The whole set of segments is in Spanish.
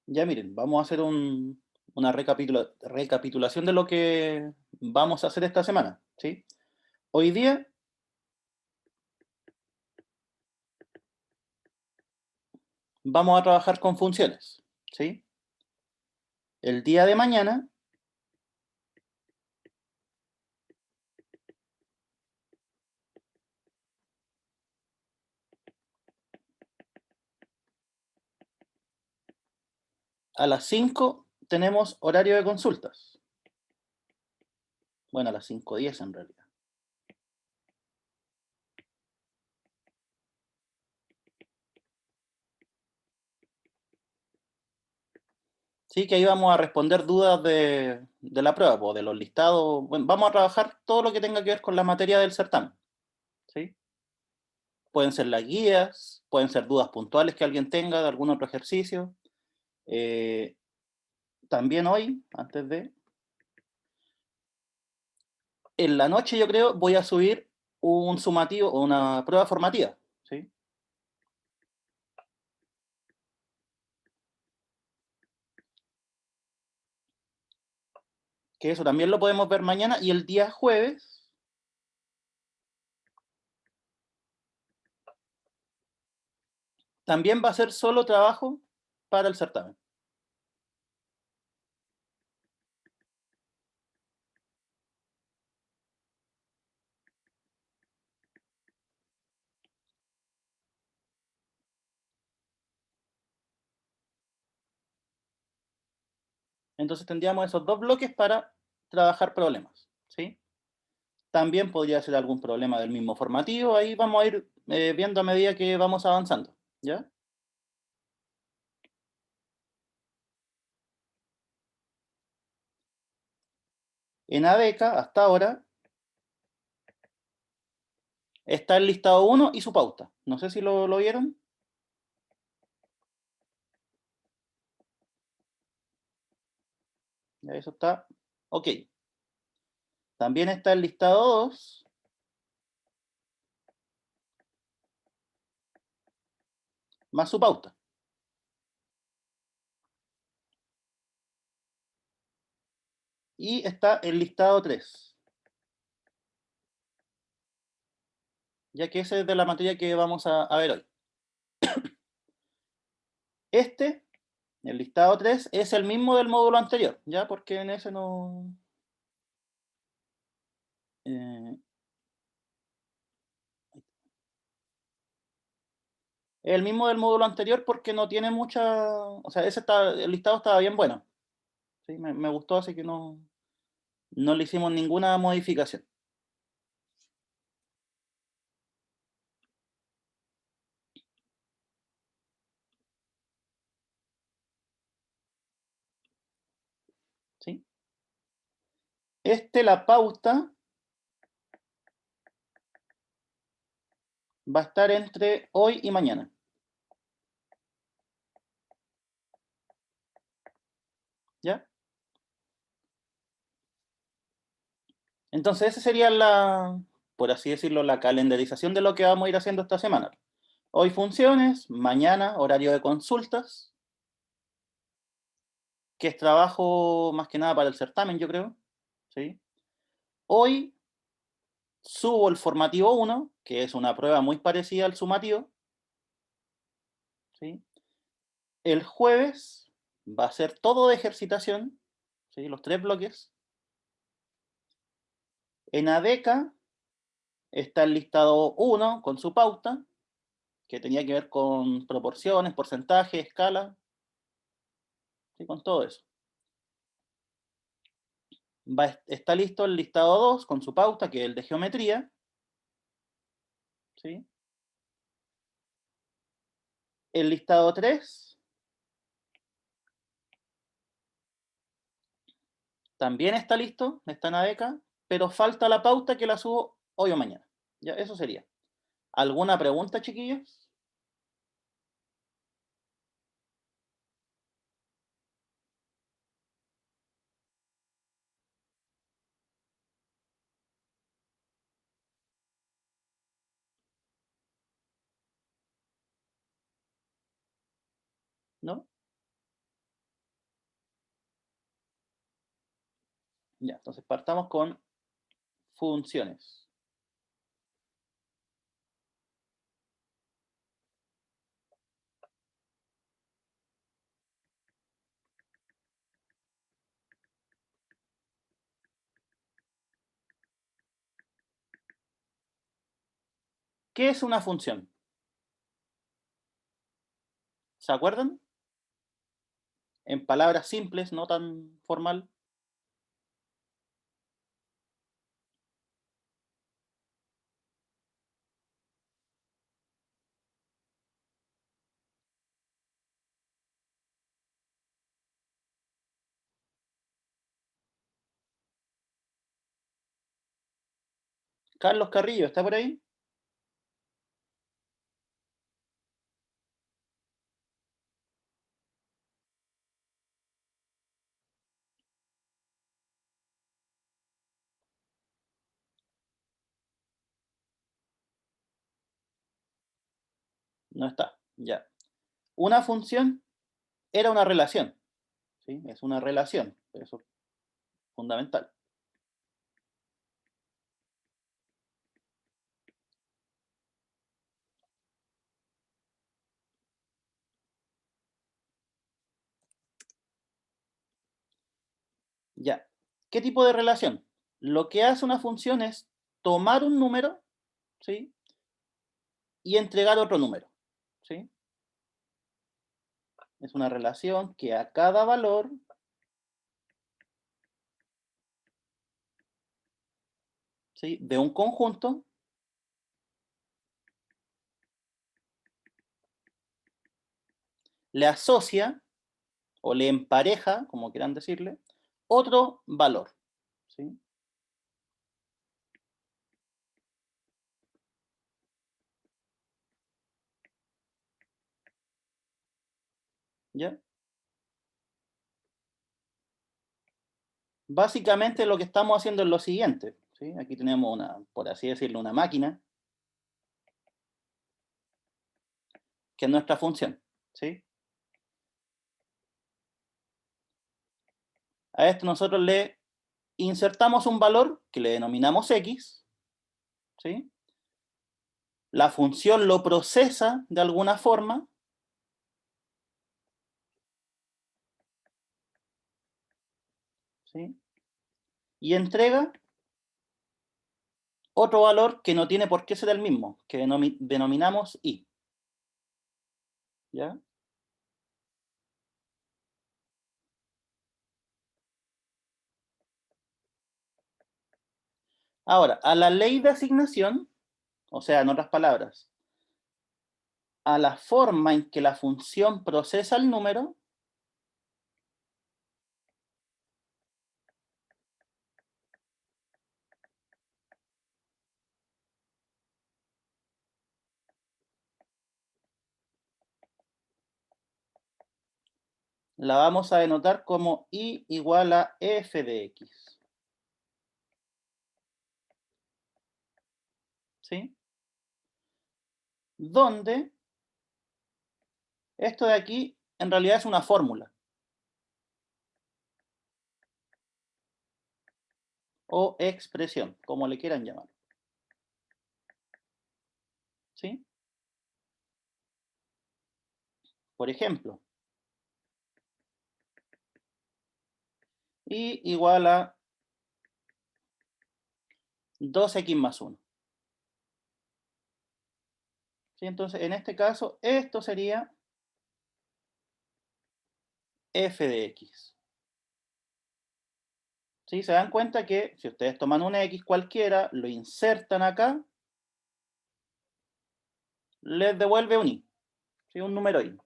Ya miren, vamos a hacer una recapitulación de lo que vamos a hacer esta semana, ¿sí? Hoy día vamos a trabajar con funciones, ¿sí? El día de mañana, a las 5 tenemos horario de consultas. Bueno, a las 5:10 en realidad. Sí, que ahí vamos a responder dudas de la prueba, pues, de los listados. Bueno, vamos a trabajar todo lo que tenga que ver con la materia del certamen, ¿sí? Pueden ser las guías, pueden ser dudas puntuales que alguien tenga de algún otro ejercicio. Eh, También hoy, en la noche yo creo, voy a subir un sumativo o una prueba formativa, ¿sí? Que eso también lo podemos ver mañana y el día jueves también va a ser solo trabajo para el certamen. Entonces tendríamos esos dos bloques para trabajar problemas, ¿sí? También podría ser algún problema del mismo formativo, ahí vamos a ir viendo a medida que vamos avanzando, ¿ya? En ABECA, hasta ahora, está el listado uno y su pauta. No sé si lo vieron. Ya eso está. Ok. También está el listado 2 más su pauta. Y está el listado 3, ya que ese es de la materia que vamos a ver hoy. Este, el listado 3 es el mismo del módulo anterior, ¿ya? Porque en ese no... eh, es el mismo del módulo anterior porque no tiene mucha... O sea, el listado estaba bien bueno. ¿Sí? Me gustó, así que no le hicimos ninguna modificación. ¿Sí? La pauta va a estar entre hoy y mañana. ¿Ya? Entonces, esa sería por así decirlo, la calendarización de lo que vamos a ir haciendo esta semana. Hoy funciones, mañana horario de consultas, que es trabajo más que nada para el certamen, yo creo. ¿Sí? Hoy subo el formativo uno, que es una prueba muy parecida al sumativo. ¿Sí? El jueves va a ser todo de ejercitación, ¿sí? Los tres bloques. En ADECA está el listado uno con su pauta, que tenía que ver con proporciones, porcentajes, escala, ¿sí? Con todo eso. Está listo el listado 2 con su pauta, que es el de geometría, ¿sí? El listado 3 también está listo, está en ADECA, pero falta la pauta que la subo hoy o mañana. Ya, eso sería. ¿Alguna pregunta, chiquillos? ¿No? Ya, entonces partamos con funciones. ¿Qué es una función? ¿Se acuerdan? En palabras simples, no tan formal. Carlos Carrillo, ¿está por ahí? No está, ya. Una función era una relación, ¿sí? Es una relación, eso es fundamental. Ya. ¿Qué tipo de relación? Lo que hace una función es tomar un número, ¿sí? Y entregar otro número, ¿sí? Es una relación que a cada valor, ¿sí? De un conjunto le asocia o le empareja, como quieran decirle, otro valor, ¿sí? ¿Ya? Básicamente lo que estamos haciendo es lo siguiente, ¿sí? Aquí tenemos una, por así decirlo, una máquina, que es nuestra función, ¿sí? A esto nosotros le insertamos un valor que le denominamos x, ¿sí? La función lo procesa de alguna forma, ¿sí? Y entrega otro valor que no tiene por qué ser el mismo, que denominamos y, ¿ya? Ahora, a la ley de asignación, o sea, en otras palabras, a la forma en que la función procesa el número, la vamos a denotar como i igual a f de x, ¿sí? Donde esto de aquí en realidad es una fórmula o expresión, como le quieran llamar, ¿sí? Por ejemplo, i igual a 2x más 1, ¿sí? Entonces, en este caso, esto sería f de x, ¿sí? Se dan cuenta que si ustedes toman un x cualquiera, lo insertan acá, les devuelve un i, ¿sí? Un número i.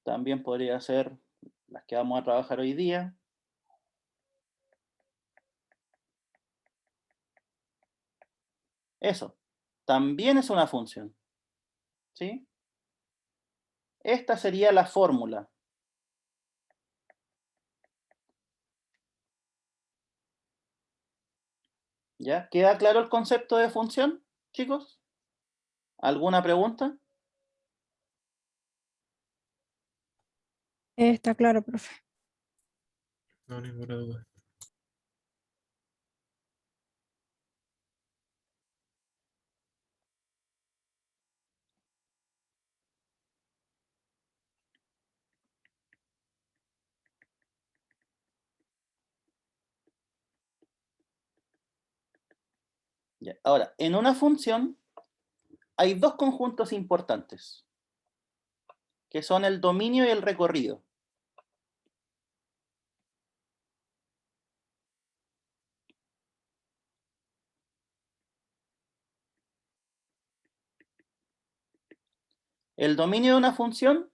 También podría ser las que vamos a trabajar hoy día. Eso también es una función, ¿sí? Esta sería la fórmula. ¿Ya? ¿Queda claro el concepto de función, chicos? ¿Alguna pregunta? Está claro, profe. No, ninguna duda. Ya. Ahora, en una función hay dos conjuntos importantes, que son el dominio y el recorrido. El dominio de una función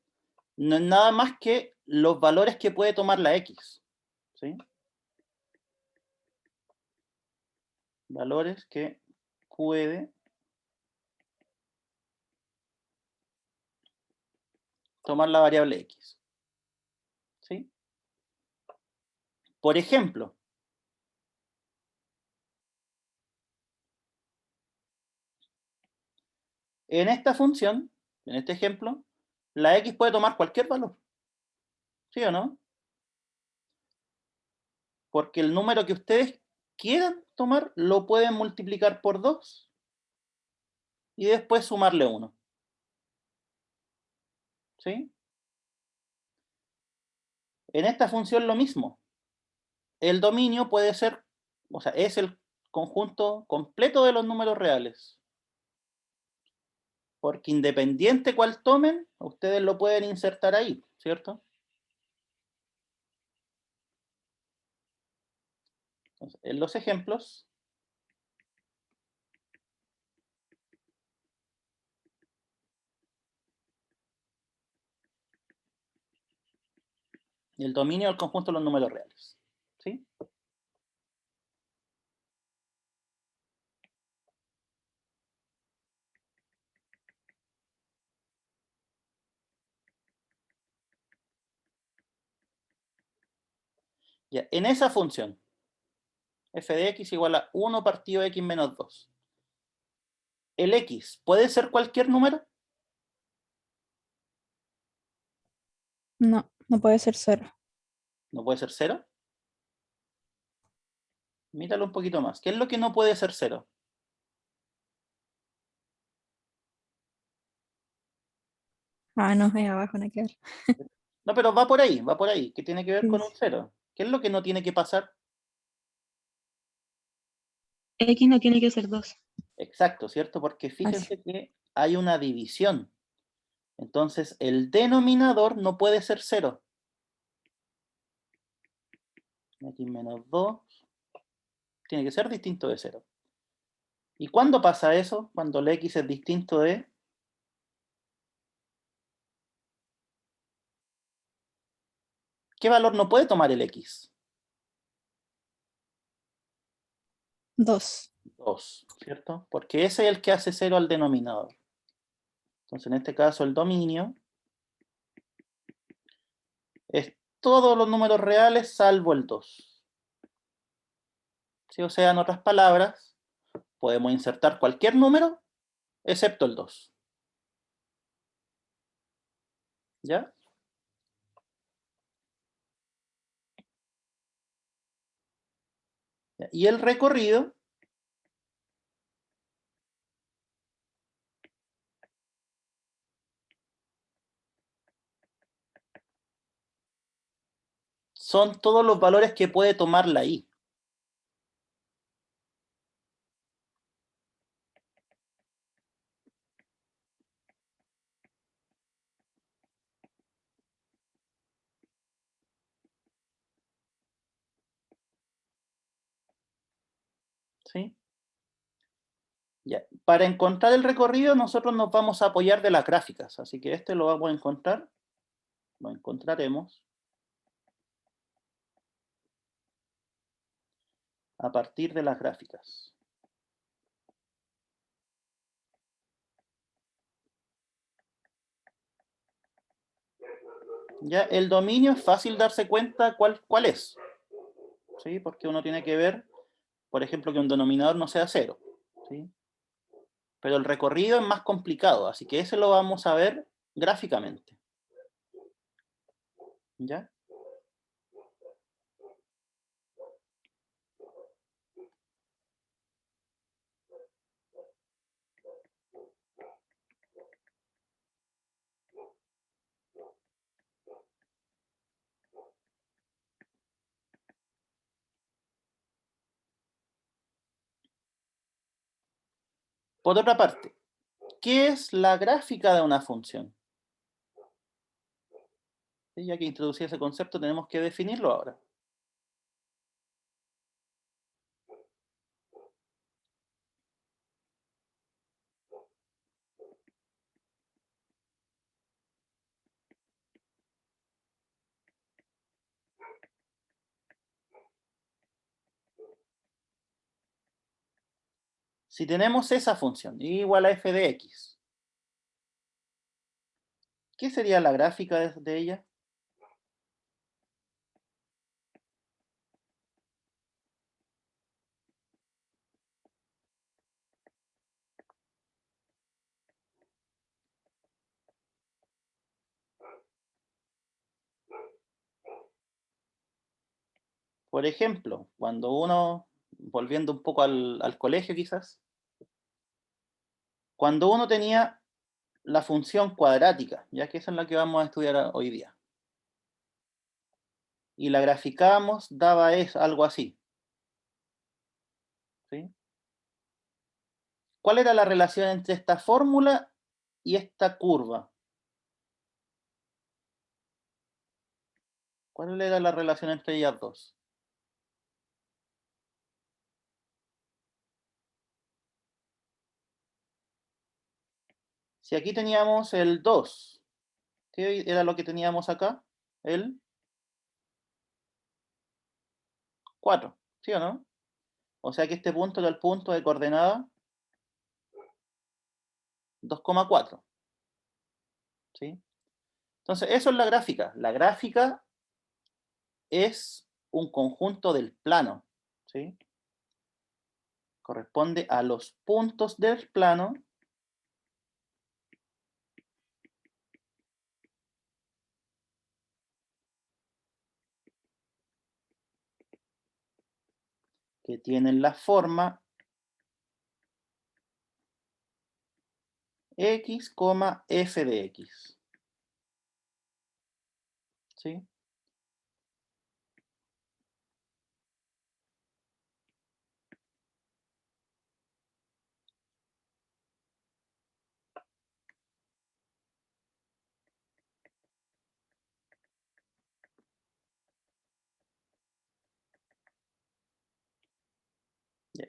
no es nada más que los valores que puede tomar la x, ¿sí? Valores que puede tomar la variable x, ¿sí? Por ejemplo, en esta función, en este ejemplo, la x puede tomar cualquier valor, ¿sí o no? Porque el número que ustedes quieran tomar lo pueden multiplicar por 2 y después sumarle 1, ¿sí? En esta función lo mismo. El dominio puede ser, o sea, es el conjunto completo de los números reales. Porque independiente cuál tomen, ustedes lo pueden insertar ahí, ¿cierto? Entonces, en los ejemplos, el dominio del conjunto de los números reales, ¿sí? Ya, en esa función, f de x igual a 1 partido x menos 2. ¿El x puede ser cualquier número? No, no puede ser 0. ¿No puede ser 0? Míralo un poquito más. ¿Qué es lo que no puede ser 0? Ah, no, ahí abajo, no hay que ver. No, pero va por ahí, que tiene que ver Sí, con un sí. 0. ¿Qué es lo que no tiene que pasar? X no tiene que ser 2. Exacto, ¿cierto? Porque Así. fíjense que hay una división. Entonces, el denominador no puede ser 0. X menos 2 tiene que ser distinto de 0. ¿Y cuándo pasa eso? Cuando el x es distinto de... ¿Qué valor no puede tomar el x? 2. 2, ¿cierto? Porque ese es el que hace 0 al denominador. Entonces, en este caso, el dominio es todos los números reales salvo el 2. ¿Sí? O sea, en otras palabras, podemos insertar cualquier número excepto el 2. ¿Ya? Y el recorrido son todos los valores que puede tomar la i. ¿Sí? Ya. Para encontrar el recorrido, nosotros nos vamos a apoyar de las gráficas. Así que este lo vamos a encontrar. Lo encontraremos a partir de las gráficas. Ya, el dominio es fácil darse cuenta cuál es. ¿Sí? Porque uno tiene que ver, por ejemplo, que un denominador no sea 0. ¿Sí? Pero el recorrido es más complicado, así que ese lo vamos a ver gráficamente. ¿Ya? Por otra parte, ¿qué es la gráfica de una función? Sí, ya que introducí ese concepto, tenemos que definirlo ahora. Si tenemos esa función, y igual a f de x, ¿qué sería la gráfica de ella? Por ejemplo, cuando uno, volviendo un poco al colegio quizás, cuando uno tenía la función cuadrática, ya que esa es la que vamos a estudiar hoy día, y la graficábamos, daba algo así. ¿Sí? ¿Cuál era la relación entre esta fórmula y esta curva? ¿Cuál era la relación entre ellas dos? Si aquí teníamos el 2, ¿qué era lo que teníamos acá? El 4, ¿sí o no? O sea que este punto era el punto de coordenada 2,4, ¿sí? Entonces, eso es la gráfica. La gráfica es un conjunto del plano, ¿sí? Corresponde a los puntos del plano que tienen la forma x, f de x, ¿sí?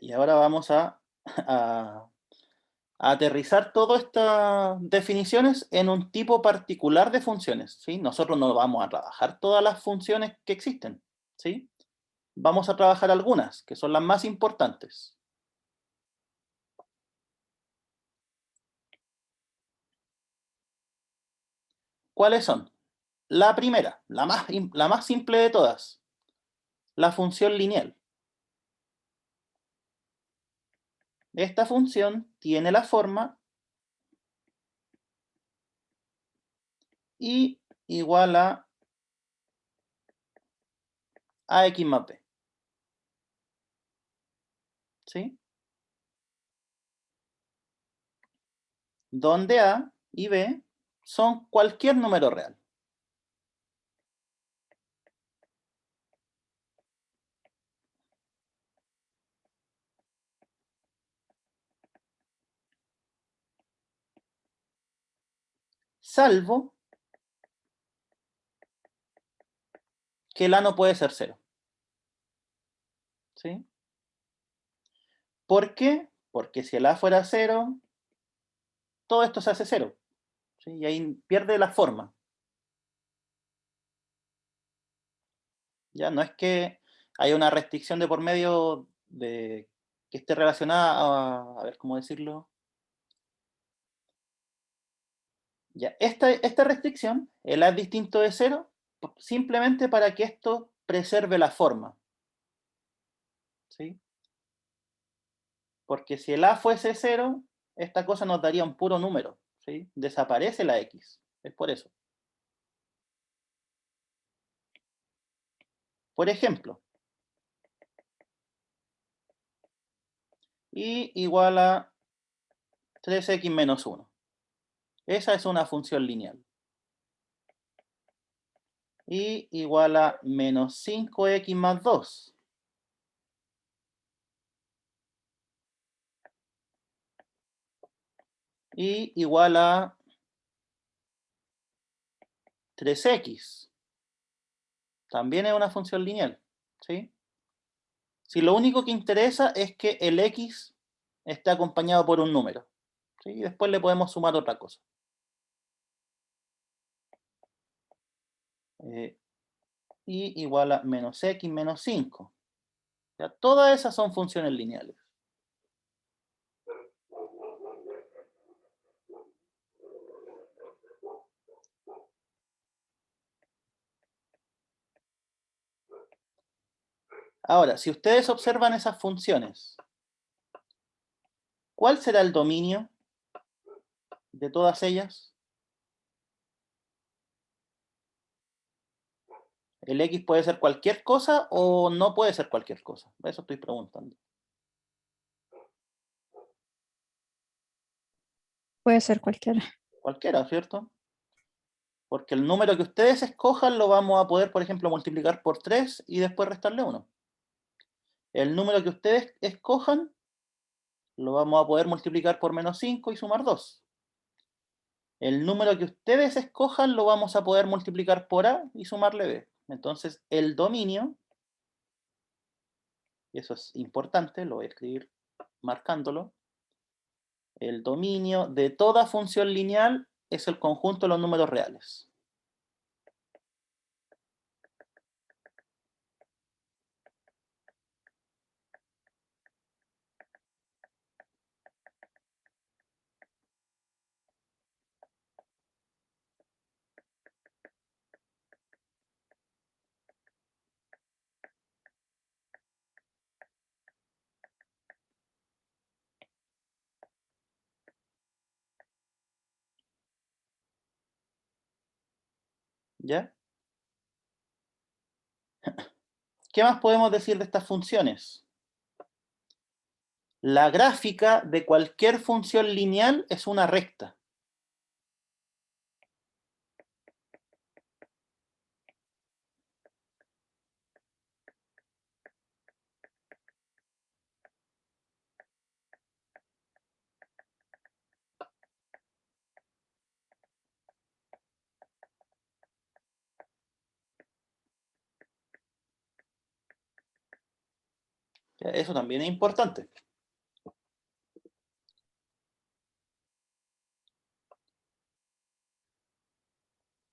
Y ahora vamos a aterrizar todas estas definiciones en un tipo particular de funciones, ¿sí? Nosotros no vamos a trabajar todas las funciones que existen, ¿sí? Vamos a trabajar algunas, que son las más importantes. ¿Cuáles son? La primera, la más simple de todas, la función lineal. Esta función tiene la forma y igual a ax más b, ¿sí? Donde a y b son cualquier número real. Salvo que el a no puede ser cero, ¿sí? ¿Por qué? Porque si el a fuera cero, todo esto se hace cero, ¿sí? Y ahí pierde la forma. Ya no es que haya una restricción de por medio de que esté relacionada a ver cómo decirlo. Ya, esta restricción, el a es distinto de cero, simplemente para que esto preserve la forma, ¿sí? Porque si el a fuese cero, esta cosa nos daría un puro número, ¿sí? Desaparece la x, es por eso. Por ejemplo, y igual a 3x menos 1. Esa es una función lineal. Y igual a menos 5x más 2. Y igual a 3x. También es una función lineal, ¿sí? Si lo único que interesa es que el x esté acompañado por un número, ¿sí? Y después le podemos sumar otra cosa. Y igual a menos x menos 5. Ya, todas esas son funciones lineales. Ahora, si ustedes observan esas funciones, ¿cuál será el dominio de todas ellas? ¿El x puede ser cualquier cosa o no puede ser cualquier cosa? Eso estoy preguntando. Puede ser cualquiera. Cualquiera, ¿cierto? Porque el número que ustedes escojan lo vamos a poder, por ejemplo, multiplicar por 3 y después restarle 1. El número que ustedes escojan lo vamos a poder multiplicar por menos 5 y sumar 2. El número que ustedes escojan lo vamos a poder multiplicar por A y sumarle B. Entonces, el dominio, y eso es importante, lo voy a escribir marcándolo, el dominio de toda función lineal es el conjunto de los números reales. ¿Ya? ¿Qué más podemos decir de estas funciones? La gráfica de cualquier función lineal es una recta. Eso también es importante.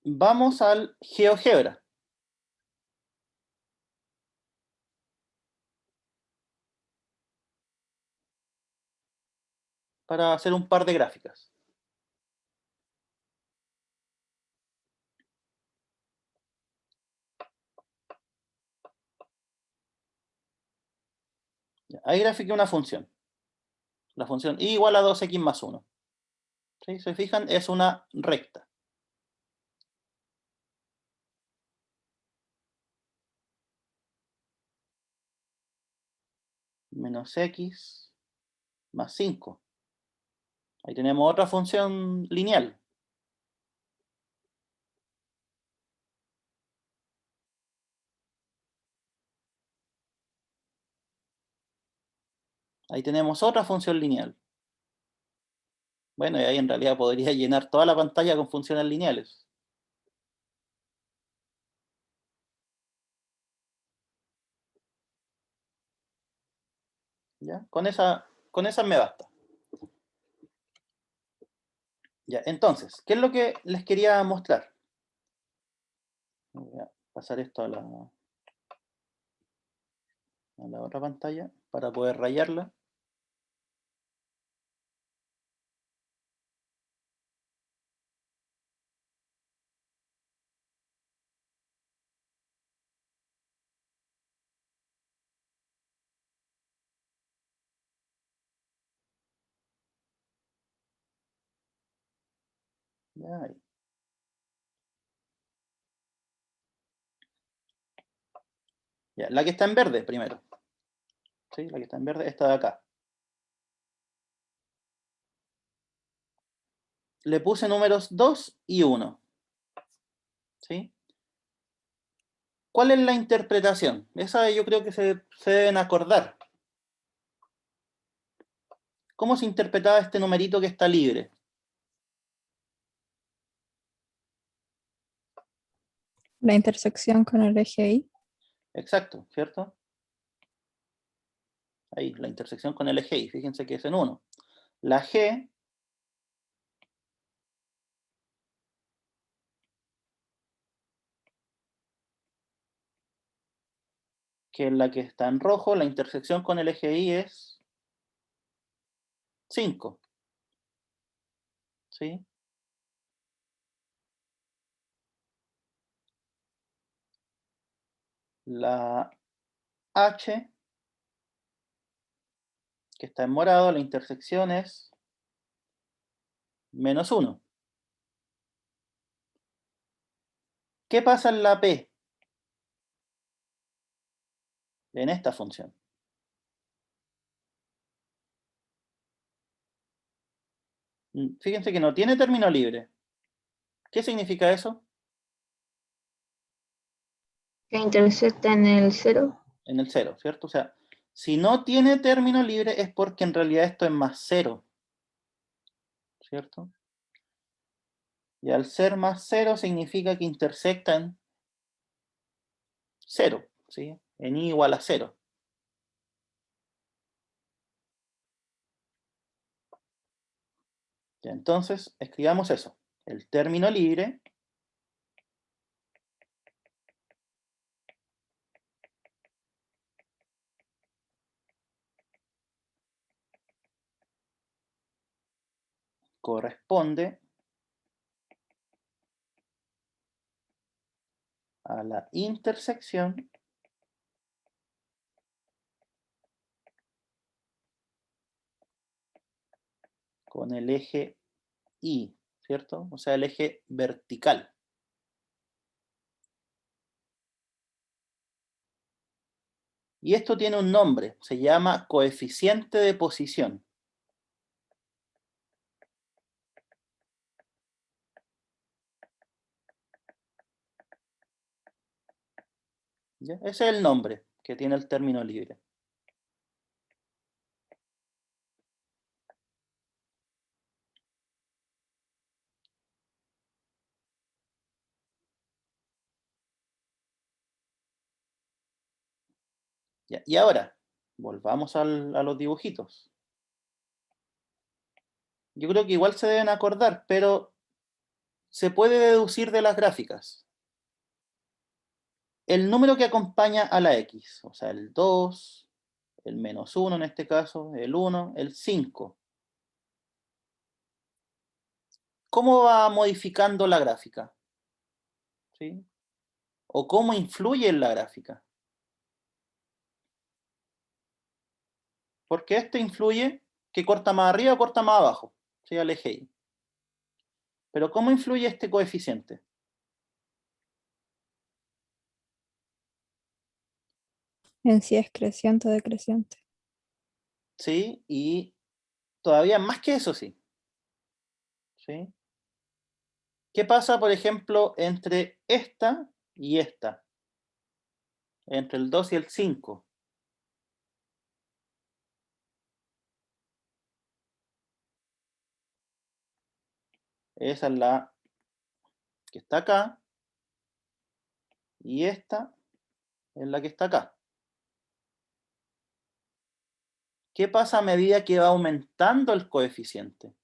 Vamos al GeoGebra. Para hacer un par de gráficas. Ahí grafiqué una función. La función y igual a 2x más 1. ¿Sí? ¿Se fijan? Es una recta. Menos x más 5. Ahí tenemos otra función lineal. Ahí tenemos otra función lineal. Bueno, y ahí en realidad podría llenar toda la pantalla con funciones lineales. ¿Ya? Con esa me basta. Ya, entonces, ¿qué es lo que les quería mostrar? Voy a pasar esto a la otra pantalla para poder rayarla. Ya, ahí. Ya, la que está en verde primero. ¿Sí? La que está en verde, esta de acá. Le puse números 2 y 1. ¿Sí? ¿Cuál es la interpretación? Esa yo creo que se deben acordar. ¿Cómo se interpretaba este numerito que está libre? La intersección con el eje Y. Exacto, ¿cierto? Ahí, la intersección con el eje Y. Fíjense que es en 1. La G que es la que está en rojo, la intersección con el eje Y es 5. ¿Sí? La H, que está en morado, la intersección es -1. ¿Qué pasa en la P? En esta función. Fíjense que no tiene término libre. ¿Qué significa eso? Que intersecta en el 0. En el 0, ¿cierto? O sea, si no tiene término libre es porque en realidad esto es más 0, ¿cierto? Y al ser más 0 significa que intersecta en 0, ¿sí? En I igual a 0. Ya, entonces, escribamos eso. El término libre corresponde a la intersección con el eje Y, ¿cierto? O sea, el eje vertical. Y esto tiene un nombre, se llama coeficiente de posición. ¿Ya? Ese es el nombre que tiene el término libre. ¿Ya? Y ahora, volvamos a los dibujitos. Yo creo que igual se deben acordar, pero se puede deducir de las gráficas. El número que acompaña a la X, o sea, el 2, el -1 en este caso, el 1, el 5. ¿Cómo va modificando la gráfica? ¿Sí? ¿O cómo influye en la gráfica? Porque este influye que corta más arriba o corta más abajo, ¿sí? Al eje Y. Pero ¿cómo influye este coeficiente? En si es creciente o decreciente. ¿Sí? Y todavía más que eso, sí. ¿Sí? ¿Qué pasa, por ejemplo, entre esta y esta? Entre el 2 y el 5. Esa es la que está acá. Y esta es la que está acá. ¿Qué pasa a medida que va aumentando el coeficiente?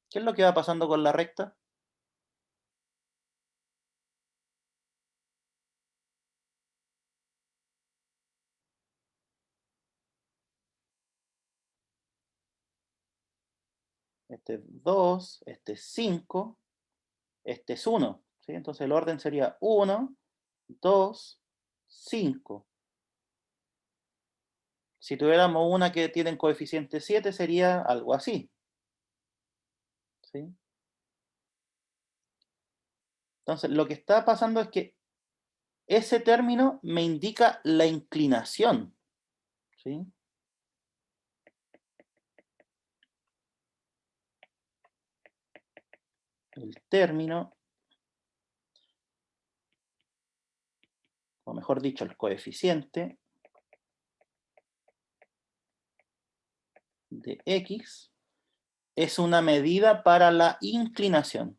¿Qué es lo que va pasando con la recta? Este es 2, este es 5, este es 1. ¿Sí? Entonces el orden sería 1, 2, 5. Si tuviéramos una que tiene coeficiente 7, sería algo así. ¿Sí? Entonces, lo que está pasando es que ese término me indica la inclinación. ¿Sí? El término, o mejor dicho, el coeficiente de X es una medida para la inclinación.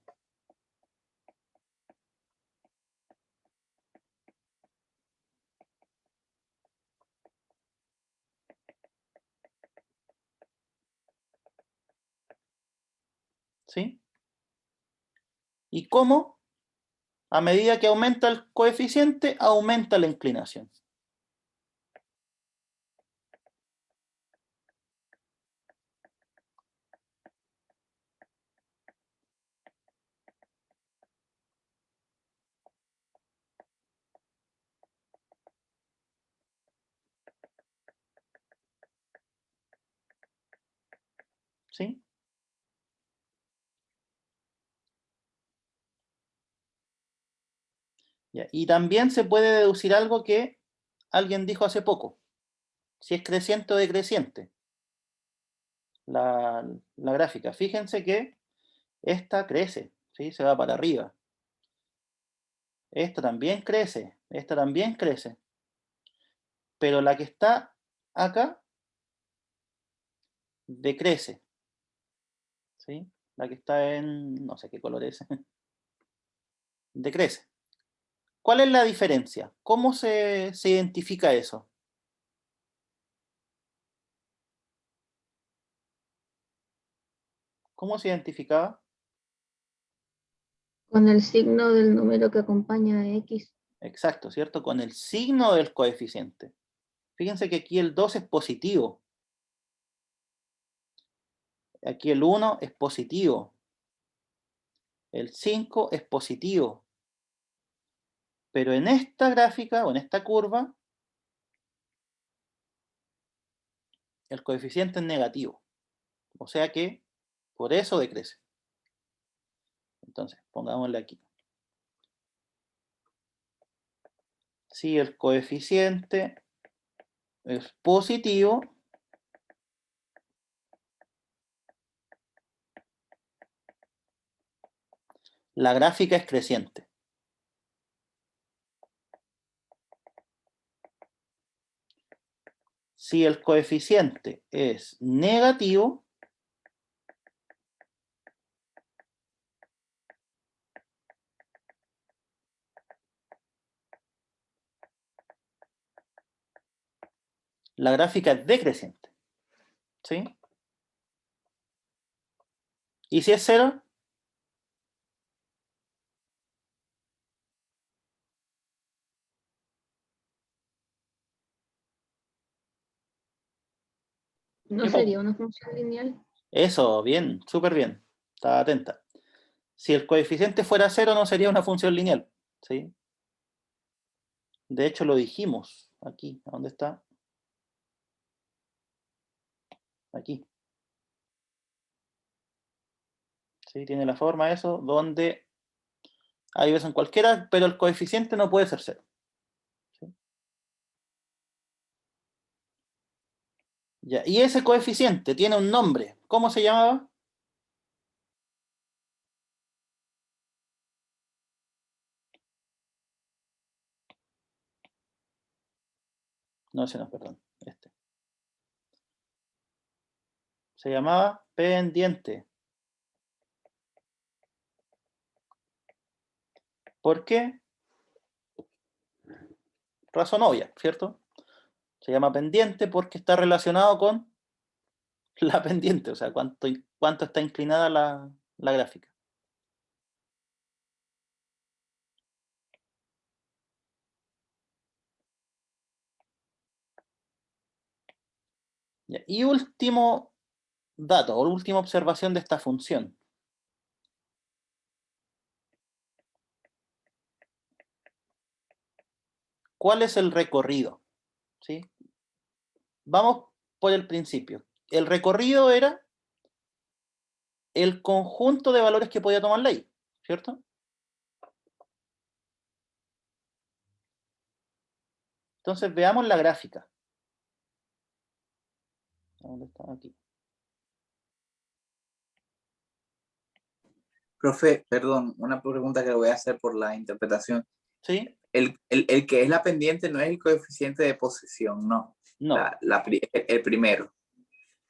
¿Sí? ¿Y cómo? A medida que aumenta el coeficiente, aumenta la inclinación. ¿Sí? Ya. Y también se puede deducir algo que alguien dijo hace poco. Si es creciente o decreciente la gráfica. Fíjense que esta crece, ¿sí? Se va para arriba. Esta también crece, esta también crece. Pero la que está acá decrece, ¿sí? La que está en, no sé qué color es, decrece. ¿Cuál es la diferencia? ¿Cómo se identifica eso? ¿Cómo se identificaba? Con el signo del número que acompaña a X. Exacto, ¿cierto? Con el signo del coeficiente. Fíjense que aquí el 2 es positivo. Aquí el 1 es positivo. El 5 es positivo. Pero en esta gráfica o en esta curva, el coeficiente es negativo. O sea que por eso decrece. Entonces, pongámosle aquí. Si el coeficiente es positivo, la gráfica es creciente. Si el coeficiente es negativo, la gráfica es decreciente. ¿Sí? ¿Y si es cero? No ¿Qué pasa? sería una función lineal. Eso, bien, súper bien. Está atenta. Si el coeficiente fuera cero, no sería una función lineal. ¿Sí? De hecho, lo dijimos aquí. ¿Dónde está? Aquí. ¿Sí? Tiene la forma eso, donde hay veces en cualquiera, pero el coeficiente no puede ser cero. ¿Sí? Ya. Y ese coeficiente tiene un nombre. ¿Cómo se llamaba? No, ese no, perdón. Este. Se llamaba pendiente. ¿Por qué? Razón obvia, ¿cierto? Se llama pendiente porque está relacionado con la pendiente, o sea, cuánto está inclinada la gráfica. Ya. Y último dato, o última observación de esta función. ¿Cuál es el recorrido? ¿Sí? Vamos por el principio. El recorrido era el conjunto de valores que podía tomar la y, ¿cierto? Entonces veamos la gráfica. ¿Dónde está? Aquí. Profe, perdón, una pregunta que le voy a hacer por la interpretación. ¿Sí? El que es la pendiente no es el coeficiente de posición, no. No. El primero.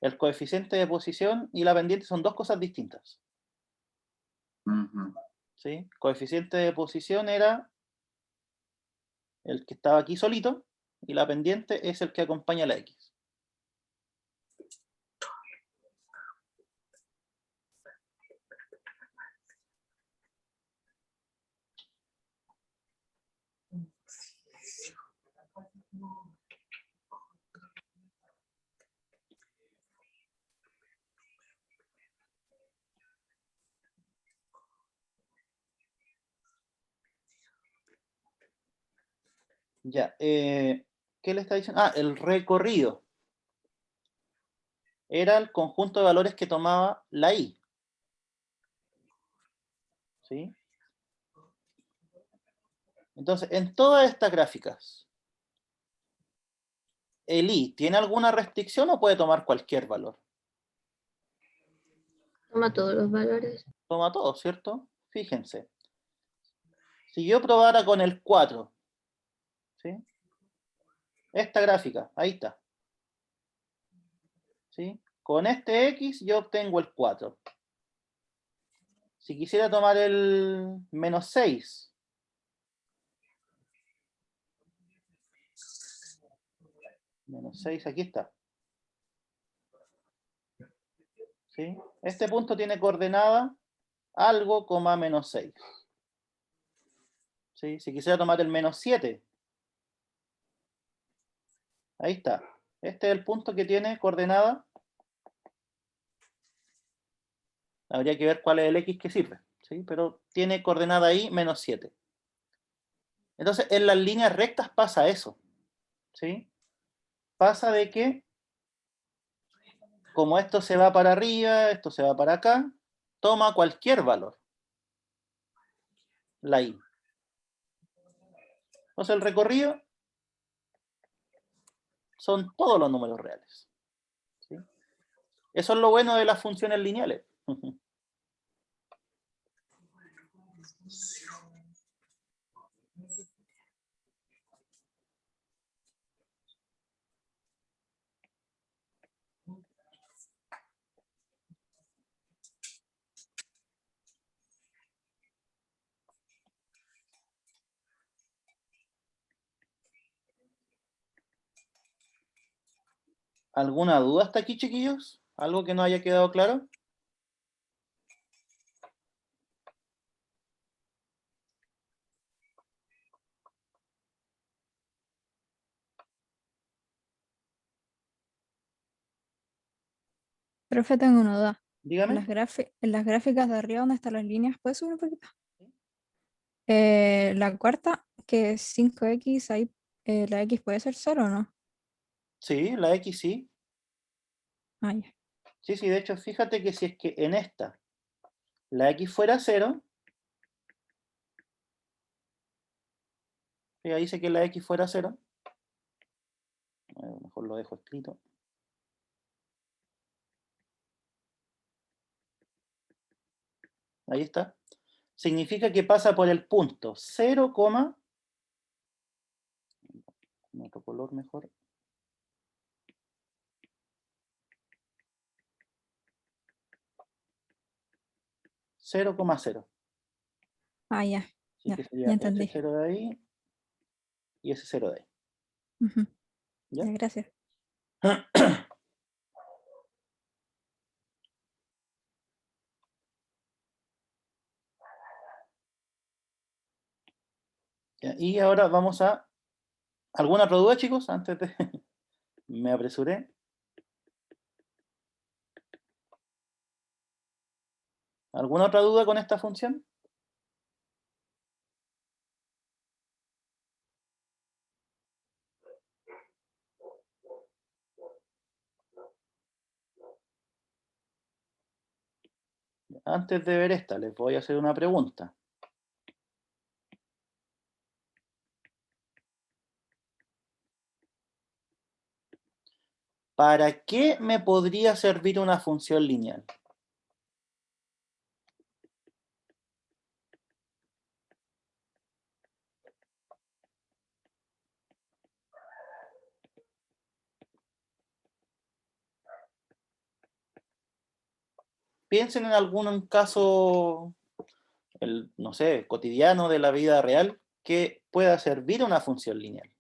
El coeficiente de posición y la pendiente son dos cosas distintas. Ujú. ¿Sí? Coeficiente de posición era el que estaba aquí solito y la pendiente es el que acompaña a la X. Ya, ¿qué le está diciendo? Ah, el recorrido. Era el conjunto de valores que tomaba la y. ¿Sí? Entonces, en todas estas gráficas, ¿el i tiene alguna restricción o puede tomar cualquier valor? Toma todos los valores. Toma todo, ¿cierto? Fíjense. Si yo probara con el 4, ¿sí? Esta gráfica, ahí está. ¿Sí? Con este X yo obtengo el 4. Si quisiera tomar el menos 6, menos 6, aquí está. ¿Sí? Este punto tiene coordenada algo, coma, menos 6. ¿Sí? Si quisiera tomar el menos 7, ahí está. Este es el punto que tiene coordenada. Habría que ver cuál es el X que sirve. ¿Sí? Pero tiene coordenada ahí menos 7. Entonces, en las líneas rectas pasa eso. ¿Sí? Pasa de que, como esto se va para arriba, esto se va para acá, toma cualquier valor. La y. Entonces, el recorrido son todos los números reales. ¿Sí? Eso es lo bueno de las funciones lineales. ¿Alguna duda hasta aquí, chiquillos? ¿Algo que no haya quedado claro? Profe, tengo una duda. En Dígame. en las gráficas de arriba donde están las líneas, ¿puedes subir un poquito? La cuarta, que es 5x, ahí la x puede ser 0 o no. Sí, la X sí. Ah, ya. Sí, sí, de hecho, fíjate que si es que en esta la X fuera 0, ya dice que la X fuera 0, a lo mejor lo dejo escrito. Ahí está. Significa que pasa por el punto 0, con otro color mejor. 0,0. Ah, ya. Así Ya, que ya sería ese entendí. 0 de ahí y ese 0 de ahí. Ujú. ¿Ya? Ya, gracias. Ya, y ahora vamos a... ¿Alguna otra duda, chicos? Antes de... Me apresuré. ¿Alguna otra duda con esta función? Antes de ver esta, les voy a hacer una pregunta. ¿Para qué me podría servir una función lineal? Piensen en algún caso, no sé, cotidiano de la vida real que pueda servir una función lineal.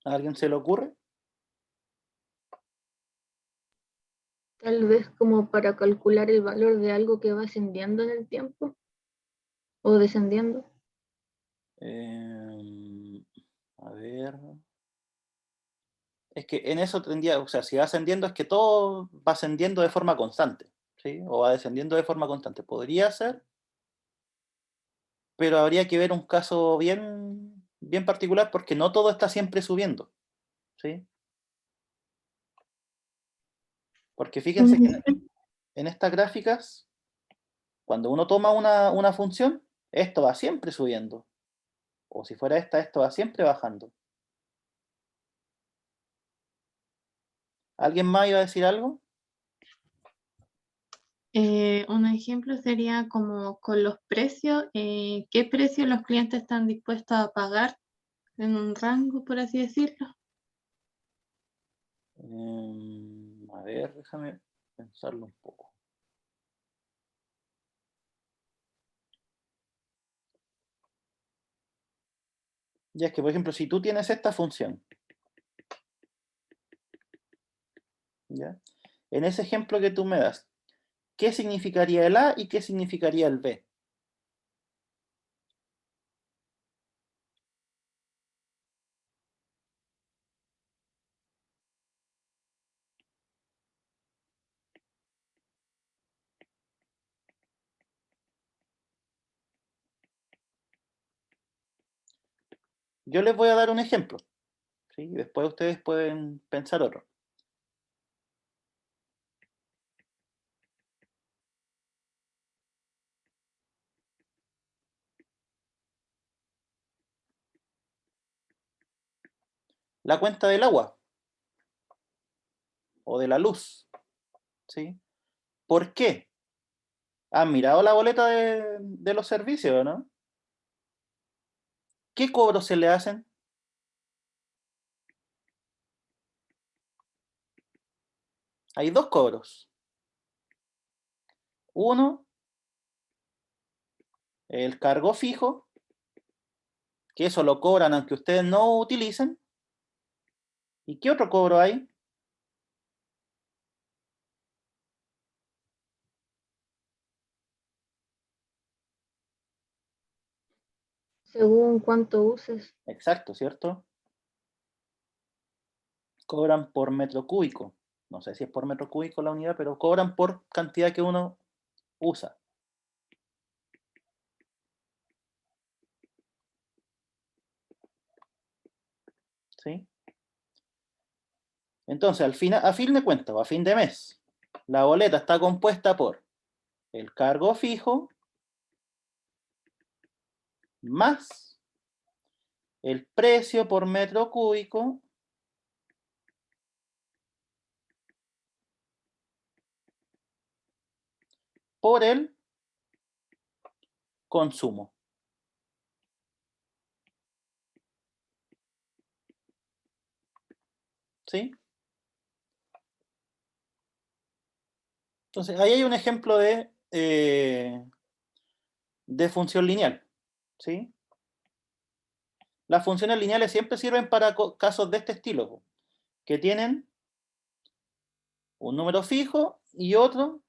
¿A alguien se le ocurre? Tal vez como para calcular el valor de algo que va ascendiendo en el tiempo o descendiendo. A ver. Es que en eso tendría, o sea, si va ascendiendo es que todo va ascendiendo de forma constante, ¿sí? O va descendiendo de forma constante. Podría ser, pero habría que ver un caso bien, bien particular porque no todo está siempre subiendo, ¿sí? Porque fíjense que en estas gráficas, cuando uno toma una función, esto va siempre subiendo. O si fuera esta, esto va siempre bajando. ¿Alguien más iba a decir algo? Un ejemplo sería como con los precios, ¿qué precios los clientes están dispuestos a pagar en un rango, por así decirlo? A ver, déjame pensarlo un poco. Ya es que, por ejemplo, si tú tienes esta función, ¿ya? En ese ejemplo que tú me das, ¿qué significaría el A y qué significaría el B? Yo les voy a dar un ejemplo, ¿sí? Y después ustedes pueden pensar otro. La cuenta del agua o de la luz, ¿sí? ¿Por qué? ¿Han mirado la boleta de los servicios, no? ¿Qué cobros se le hacen? Hay dos cobros. Uno, el cargo fijo, que eso lo cobran aunque ustedes no utilicen. ¿Y qué otro cobro hay? Según cuánto uses. Exacto, ¿cierto? Cobran por metro cúbico. No sé si es por metro cúbico la unidad, pero cobran por cantidad que uno usa. ¿Sí? Entonces, a fin de cuentas, o a fin de mes, la boleta está compuesta por el cargo fijo más el precio por metro cúbico por el consumo. ¿Sí? Entonces, ahí hay un ejemplo de función lineal. ¿Sí? Las funciones lineales siempre sirven para casos de este estilo, que tienen un número fijo y otro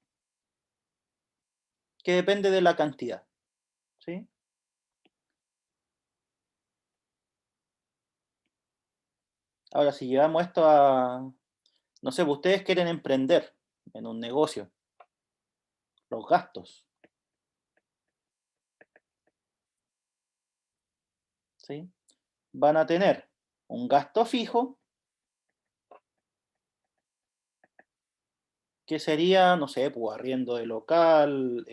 que depende de la cantidad. ¿Sí? Ahora, si llevamos esto a, no sé, pues, ustedes quieren emprender en un negocio, los gastos, ¿sí? Van a tener un gasto fijo, que sería, no sé, pues arriendo de local,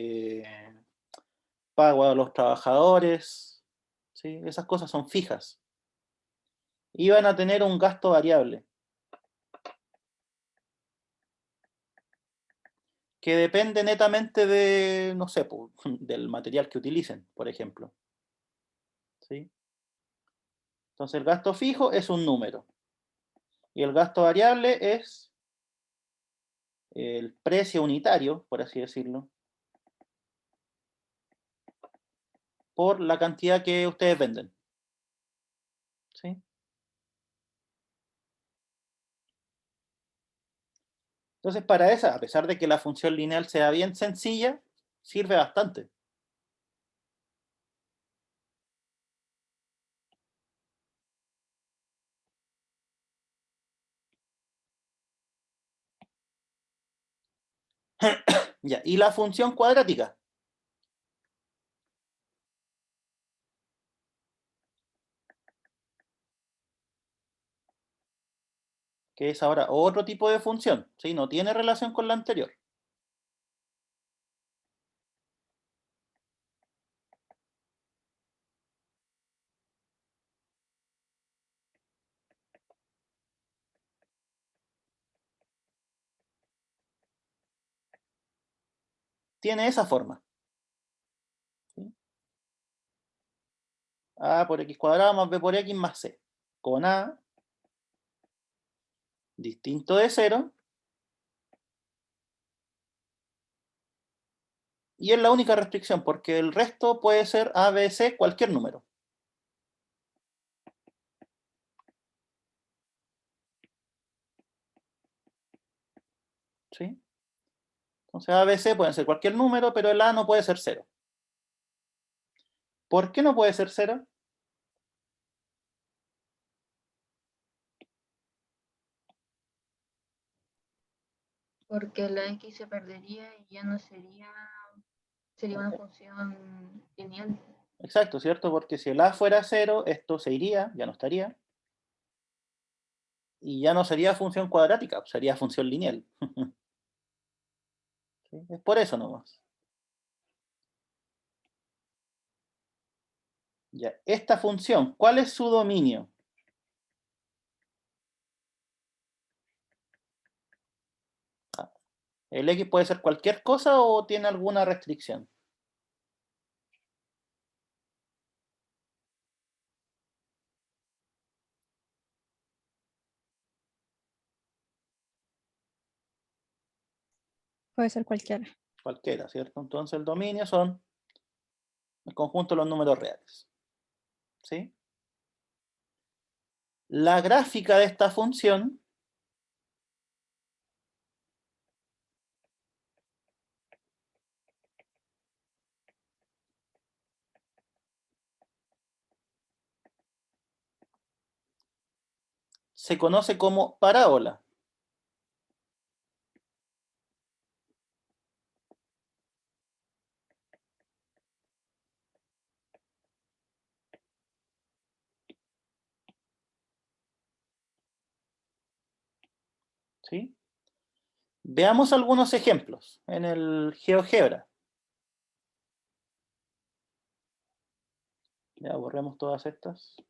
pago a los trabajadores, ¿sí? Esas cosas son fijas. Y van a tener un gasto variable, que depende netamente de, no sé, pues, del material que utilicen, por ejemplo. ¿Sí? Entonces el gasto fijo es un número y el gasto variable es el precio unitario, por así decirlo, por la cantidad que ustedes venden. ¿Sí? Entonces para esa, a pesar de que la función lineal sea bien sencilla, sirve bastante. Ya, y la función cuadrática, que es ahora otro tipo de función, ¿sí? No tiene relación con la anterior. Tiene esa forma. ¿Sí? A por x cuadrado más b por x más c, con a distinto de 0, y es la única restricción, porque el resto puede ser a, b, c, cualquier número. ¿Sí? Entonces a, b, c pueden ser cualquier número, pero el a no puede ser 0. ¿Por qué no puede ser 0? Porque la X se perdería y ya no sería una función lineal. Exacto, ¿cierto? Porque si el a fuera 0, esto se iría, ya no estaría, y ya no sería función cuadrática, sería función lineal. ¿Sí? Es por eso nomás. Ya, esta función, ¿cuál es su dominio? ¿El x puede ser cualquier cosa o tiene alguna restricción? Puede ser cualquiera. Cualquiera, ¿cierto? Entonces el dominio son el conjunto de los números reales. ¿Sí? La gráfica de esta función se conoce como parábola. ¿Sí? Veamos algunos ejemplos en el GeoGebra. Ya borremos todas estas.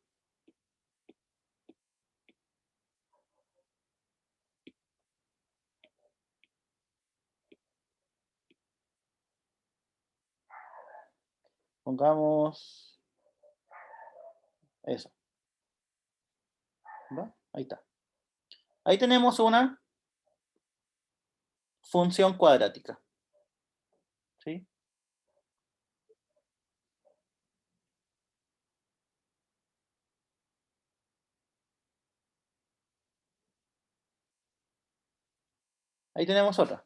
Pongamos eso. ¿Va? Ahí está. Ahí tenemos una función cuadrática. ¿Sí? Ahí tenemos otra.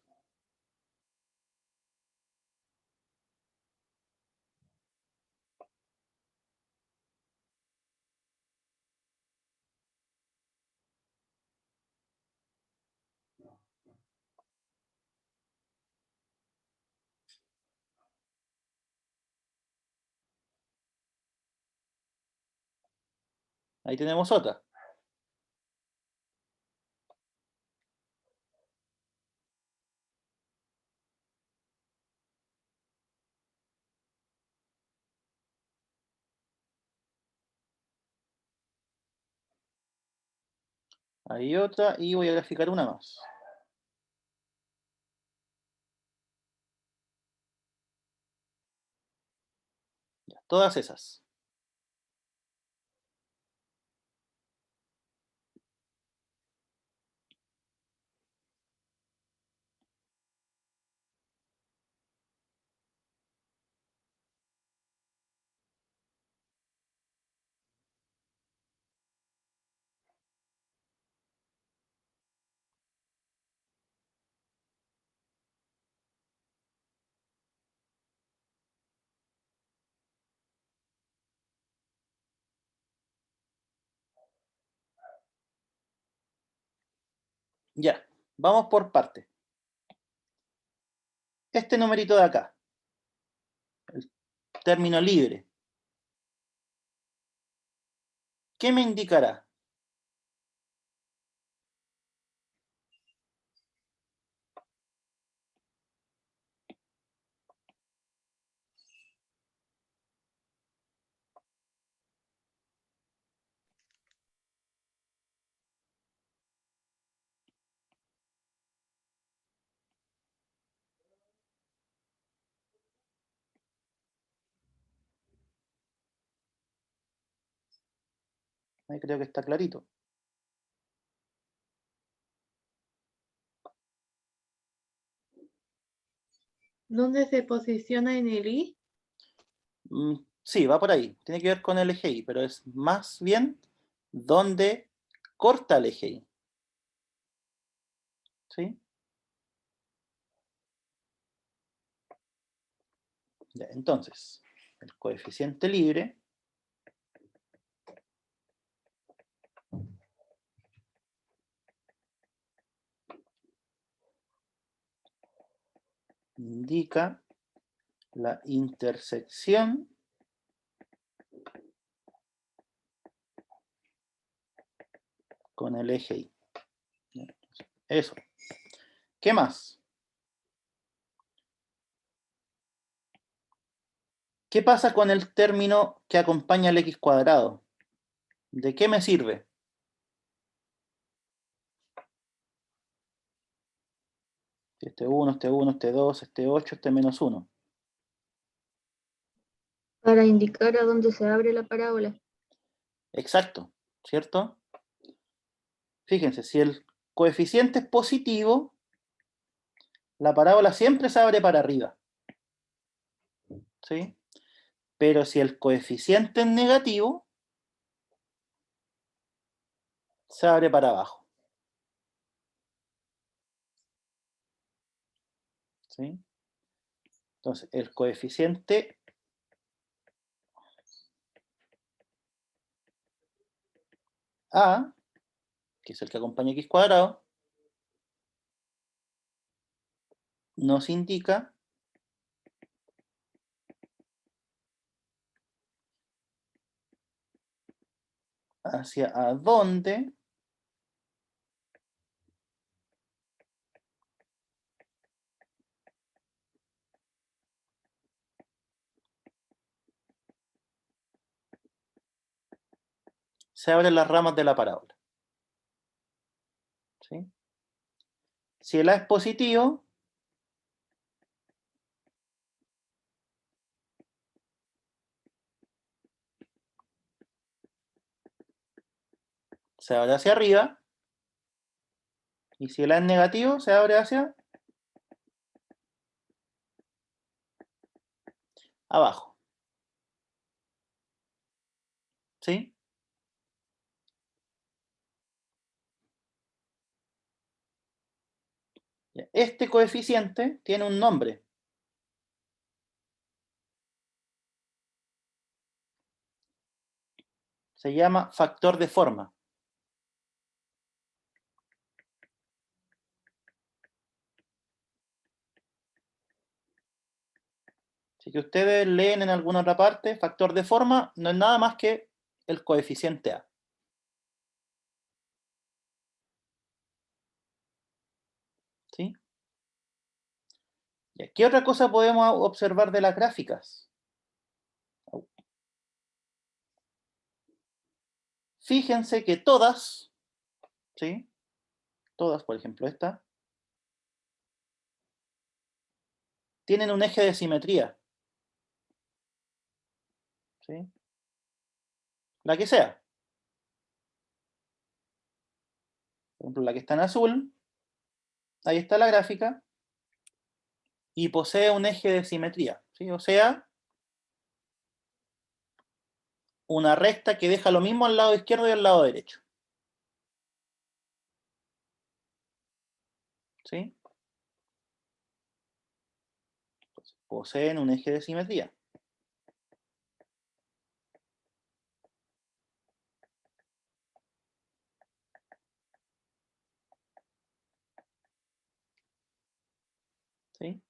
Ahí tenemos otra. Ahí otra y voy a graficar una más. Ya, todas esas. Ya, vamos por parte. Este numerito de acá, el término libre, ¿qué me indicará? Ahí creo que está clarito. ¿Dónde se posiciona en el i? Sí, va por ahí. Tiene que ver con el eje Y, pero es más bien donde corta el eje Y. ¿Sí? Ya, entonces, el coeficiente libre indica la intersección con el eje Y. Eso. ¿Qué más? ¿Qué pasa con el término que acompaña al x cuadrado? ¿De qué me sirve? Este 1, este 1, este 2, este 8, este menos 1. Para indicar a dónde se abre la parábola. Exacto, ¿cierto? Fíjense, si el coeficiente es positivo, la parábola siempre se abre para arriba. ¿Sí? Pero si el coeficiente es negativo, se abre para abajo. ¿Sí? Entonces, el coeficiente A, que es el que acompaña x cuadrado, nos indica hacia a dónde se abren las ramas de la parábola. ¿Sí? Si el A es positivo, se abre hacia arriba, y si el A es negativo, se abre hacia abajo. ¿Sí? Este coeficiente tiene un nombre. Se llama factor de forma. Así que ustedes leen en alguna otra parte, factor de forma no es nada más que el coeficiente A. ¿Qué otra cosa podemos observar de las gráficas? Fíjense que todas, ¿sí? Todas, por ejemplo, esta, tienen un eje de simetría. ¿Sí? La que sea. Por ejemplo, la que está en azul, ahí está la gráfica, y posee un eje de simetría, ¿sí? O sea, una recta que deja lo mismo al lado izquierdo y al lado derecho. ¿Sí? Entonces, poseen un eje de simetría. ¿Sí?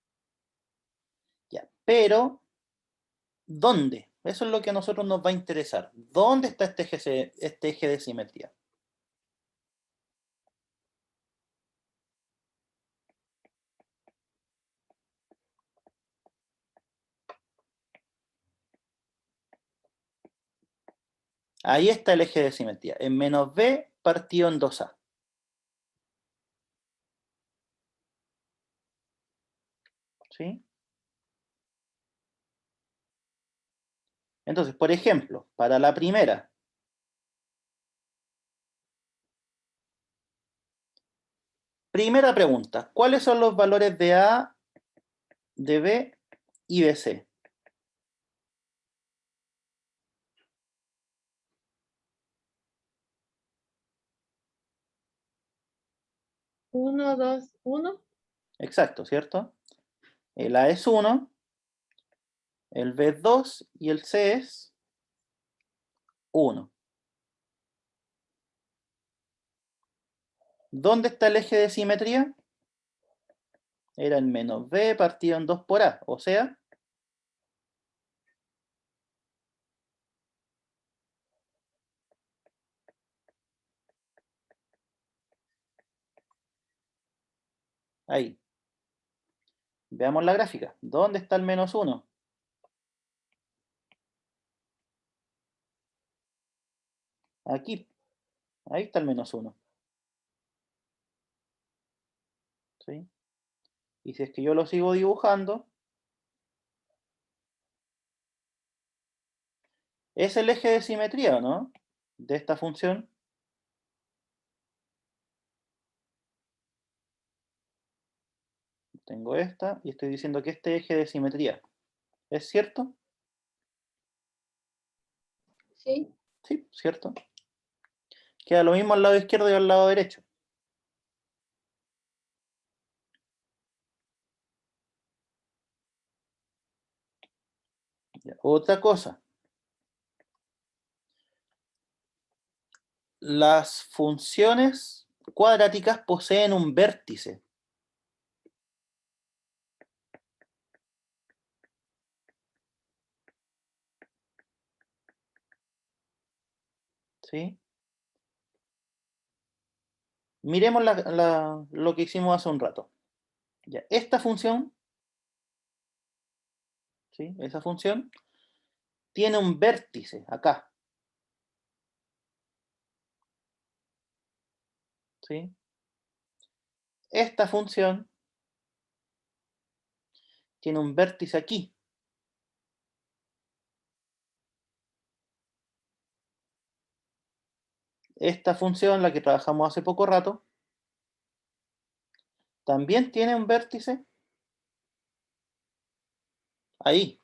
Ya, pero, ¿dónde? Eso es lo que a nosotros nos va a interesar. ¿Dónde está este eje de simetría? Ahí está el eje de simetría, en menos b partido en 2a. ¿Sí? Entonces, por ejemplo, para la primera, primera pregunta, ¿cuáles son los valores de A, de B y de C? 1, 2, 1. Exacto, ¿cierto? El A es 1, el B es 2 y el C es 1. ¿Dónde está el eje de simetría? Era el menos B partido en 2 por A, o sea, ahí. Veamos la gráfica. ¿Dónde está el menos 1? Aquí. Ahí está el menos 1. ¿Sí? Y si es que yo lo sigo dibujando, es el eje de simetría, ¿no? De esta función. Tengo esta y estoy diciendo que este eje de simetría. ¿Es cierto? Sí, Sí, cierto. Queda lo mismo al lado izquierdo y al lado derecho. Ya, otra cosa. Las funciones cuadráticas poseen un vértice. ¿Sí? Miremos lo que hicimos hace un rato. Ya, esta función, ¿sí? Esa función tiene un vértice acá. ¿Sí? Esta función tiene un vértice aquí. Esta función, la que trabajamos hace poco rato, también tiene un vértice ahí.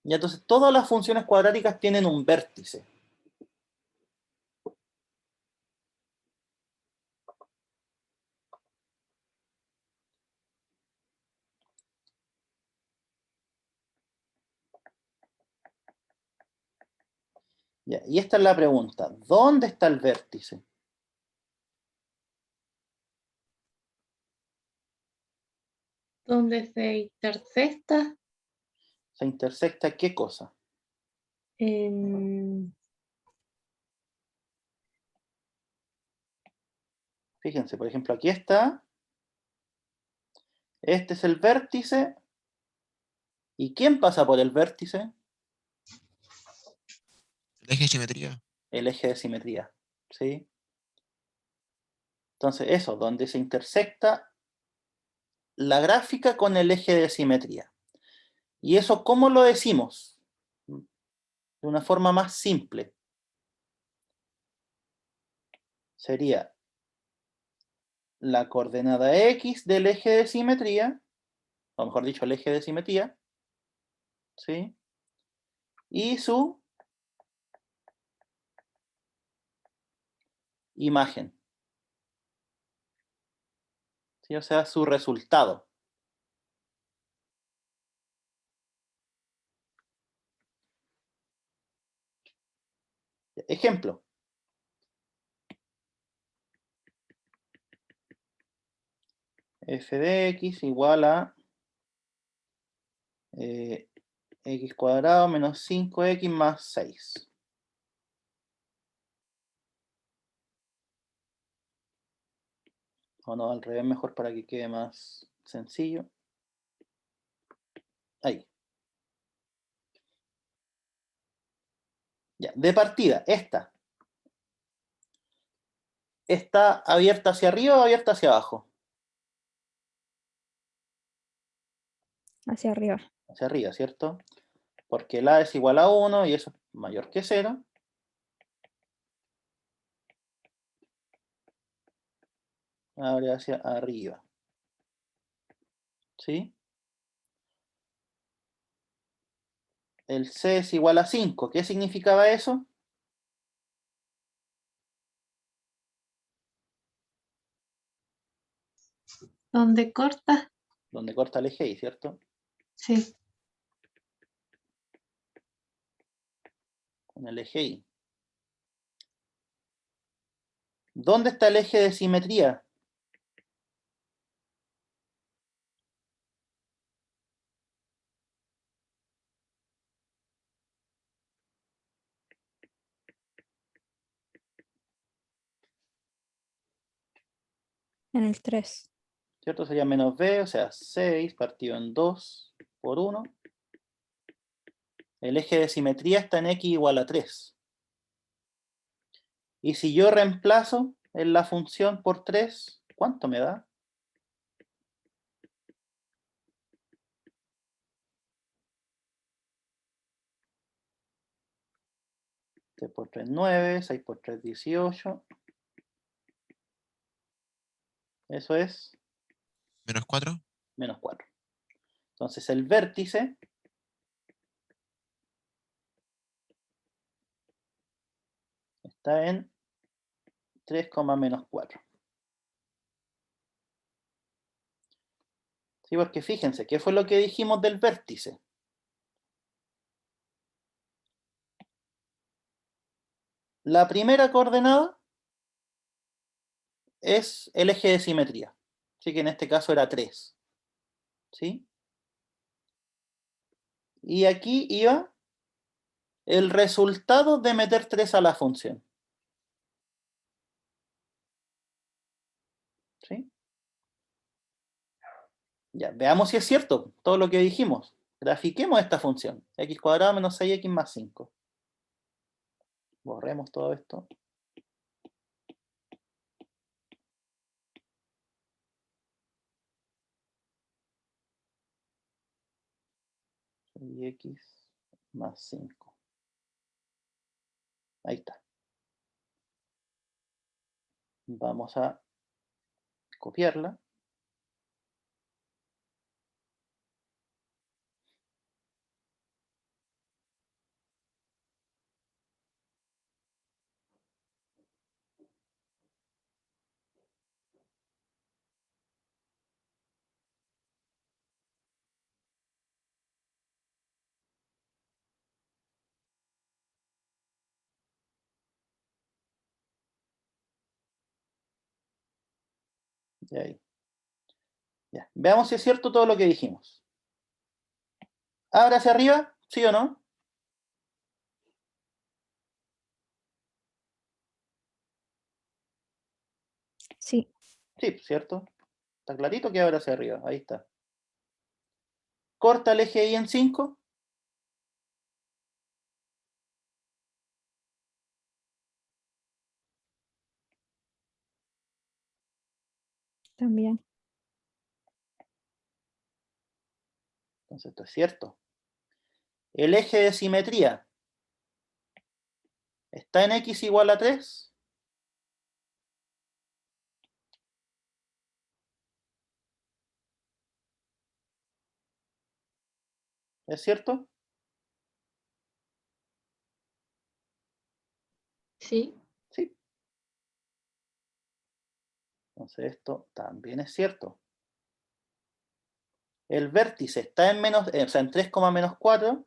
Y entonces todas las funciones cuadráticas tienen un vértice. Ya, y esta es la pregunta. ¿Dónde está el vértice? Donde se intersecta ¿Se intersecta qué cosa? en... Fíjense, por ejemplo, aquí está Este es el vértice. ¿Y quién pasa por el vértice? El eje de simetría. El eje de simetría, ¿sí? Entonces, eso, donde se intersecta la gráfica con el eje de simetría. ¿Y eso cómo lo decimos? De una forma más simple. Sería la coordenada X del eje de simetría, o mejor dicho, el eje de simetría, ¿sí? Y su imagen, ¿sí? O sea, su resultado. Ejemplo. F de X igual a X cuadrado menos 5X más 6. O no, al revés, mejor para que quede más sencillo. Ahí. Ya, de partida, esta. ¿Está abierta hacia arriba o abierta hacia abajo? Hacia arriba. Hacia arriba, ¿cierto? Porque el A es igual a 1 y eso es mayor que 0. Abre hacia arriba. ¿Sí? El C es igual a 5. ¿Qué significaba eso? ¿Dónde corta? Donde corta el eje Y, ¿cierto? Sí. Con el eje Y. ¿Dónde está el eje de simetría? En el 3. ¿Cierto? Sería menos B, o sea, 6 partido en 2 por 1. El eje de simetría está en X igual a 3. Y si yo reemplazo en la función por 3, ¿cuánto me da? Tres por 3, 9, 6 por 3, 18. Eso es Menos 4. menos 4. Entonces el vértice está en 3, menos 4. Sí, porque fíjense, ¿qué fue lo que dijimos del vértice? La primera coordenada es el eje de simetría. Así que en este caso era 3. ¿Sí? Y aquí iba el resultado de meter 3 a la función. ¿Sí? Ya, veamos si es cierto todo lo que dijimos. Grafiquemos esta función. X cuadrado menos 6X más 5. Borremos todo esto. Y X más 5. Ahí está. Vamos a copiarla. Y ahí. Ya. Veamos si es cierto todo lo que dijimos. ¿Abre hacia arriba? ¿Sí o no? Sí. Sí, ¿cierto? ¿Está clarito que ahora hacia arriba? Ahí está. Corta el eje Y en 5. También. Entonces esto es cierto. El eje de simetría está en X igual a 3. ¿Es cierto? Sí, Sí. Entonces esto también es cierto. El vértice está en menos, o sea, en 3, menos 4.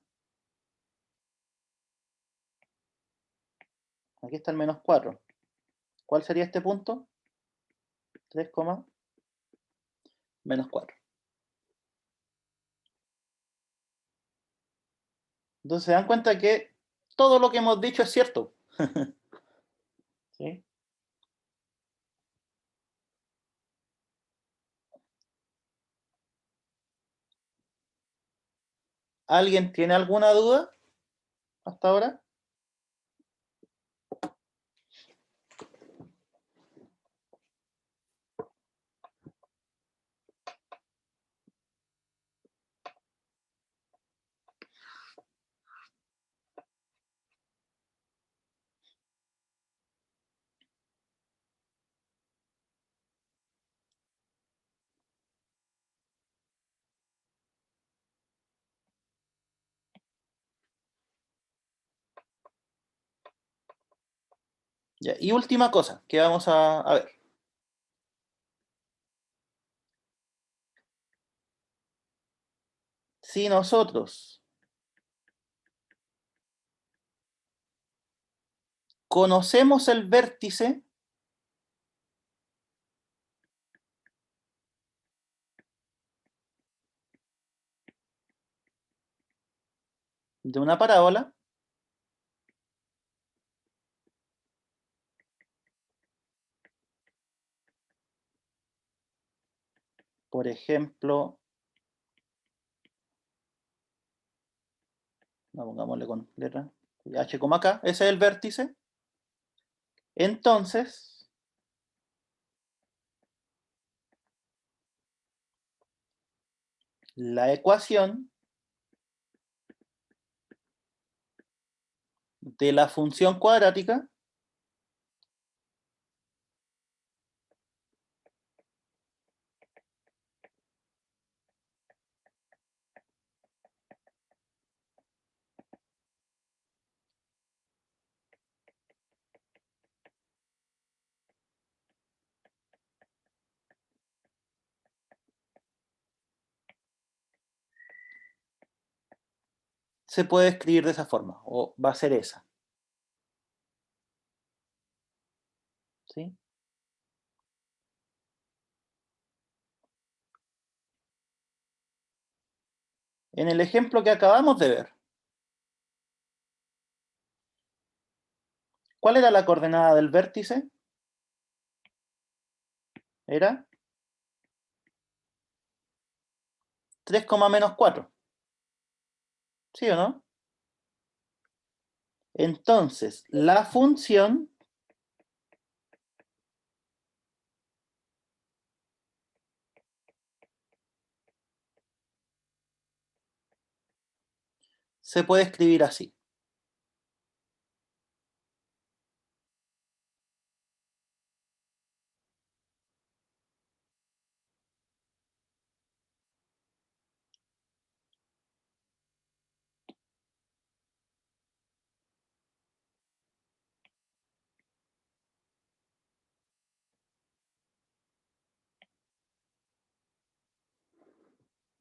Aquí está el menos 4. ¿Cuál sería este punto? 3, menos 4. Entonces se dan cuenta que todo lo que hemos dicho es cierto. ¿Sí? ¿Alguien tiene alguna duda hasta ahora? Ya, y última cosa que vamos a ver. Si nosotros conocemos el vértice de una parábola, por ejemplo, no, pongámosle con letra, h, k, ese es el vértice. Entonces, la ecuación de la función cuadrática se puede escribir de esa forma, o va a ser esa. ¿Sí? En el ejemplo que acabamos de ver, ¿cuál era la coordenada del vértice? Era 3, menos 4. ¿Sí o no? Entonces, la función se puede escribir así.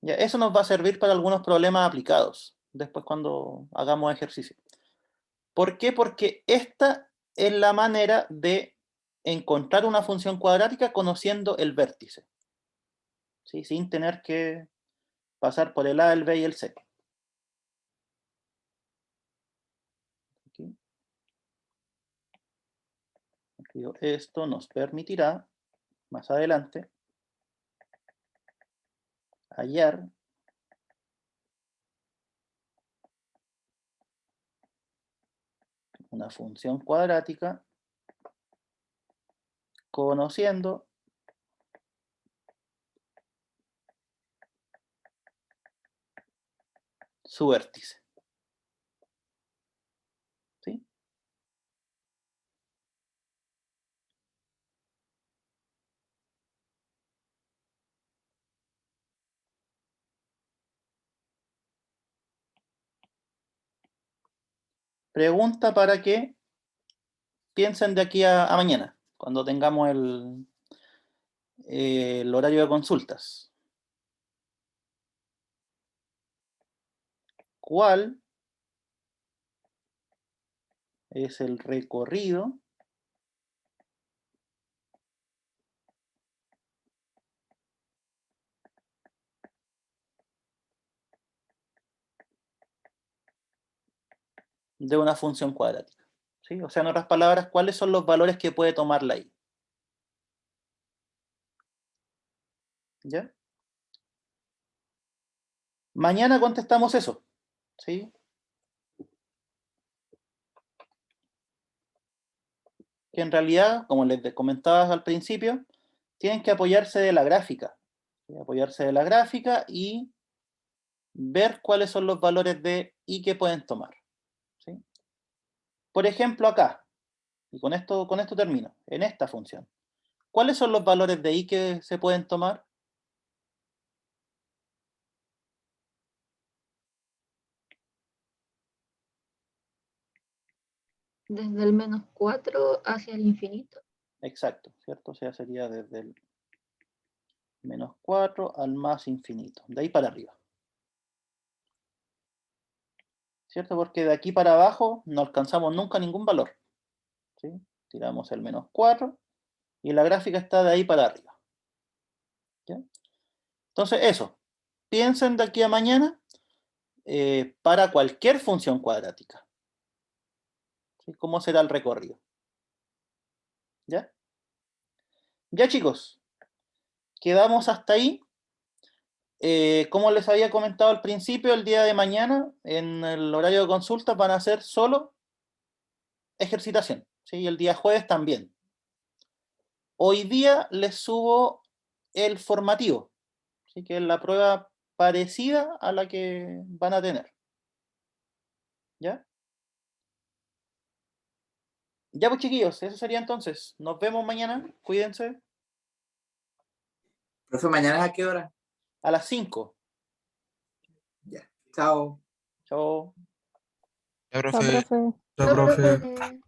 Ya, eso nos va a servir para algunos problemas aplicados, después cuando hagamos ejercicio. ¿Por qué? Porque esta es la manera de encontrar una función cuadrática conociendo el vértice, ¿sí? Sin tener que pasar por el A, el B y el C. Aquí. Esto nos permitirá, más adelante, hallar una función cuadrática conociendo su vértice. ¿Sí? Pregunta para que piensen de aquí a mañana, cuando tengamos el horario de consultas. ¿Cuál es el recorrido de una función cuadrática? ¿Sí? O sea, en otras palabras, ¿cuáles son los valores que puede tomar la y? ¿Ya? Mañana contestamos eso. ¿Sí? Que en realidad, como les comentaba al principio, tienen que apoyarse de la gráfica. ¿Sí? Apoyarse de la gráfica y ver cuáles son los valores de y que pueden tomar. ¿Sí? Por ejemplo, acá, y con esto termino, en esta función. ¿Cuáles son los valores de y que se pueden tomar? Desde el -4 hacia el infinito. Exacto, ¿cierto? O sea, sería desde el -4 al más infinito, de ahí para arriba. ¿Cierto? Porque de aquí para abajo no alcanzamos nunca ningún valor. ¿Sí? Tiramos el -4 y la gráfica está de ahí para arriba. ¿Ya? Entonces, eso. Piensen de aquí a mañana para cualquier función cuadrática. ¿Sí? ¿Cómo será el recorrido? ¿Ya? Ya, chicos. Quedamos hasta ahí. Como les había comentado al principio, el día de mañana, en el horario de consultas, van a ser solo ejercitación. ¿Sí? Y el día jueves también. Hoy día les subo el formativo. ¿Sí? Que es la prueba parecida a la que van a tener. ¿Ya? Ya pues chiquillos, eso sería entonces. Nos vemos mañana. Cuídense. Profe, ¿mañana a qué hora? A las 5. Ya. Chao. Chao. Ya, Chao, profe. profe. Chao, profe. profe.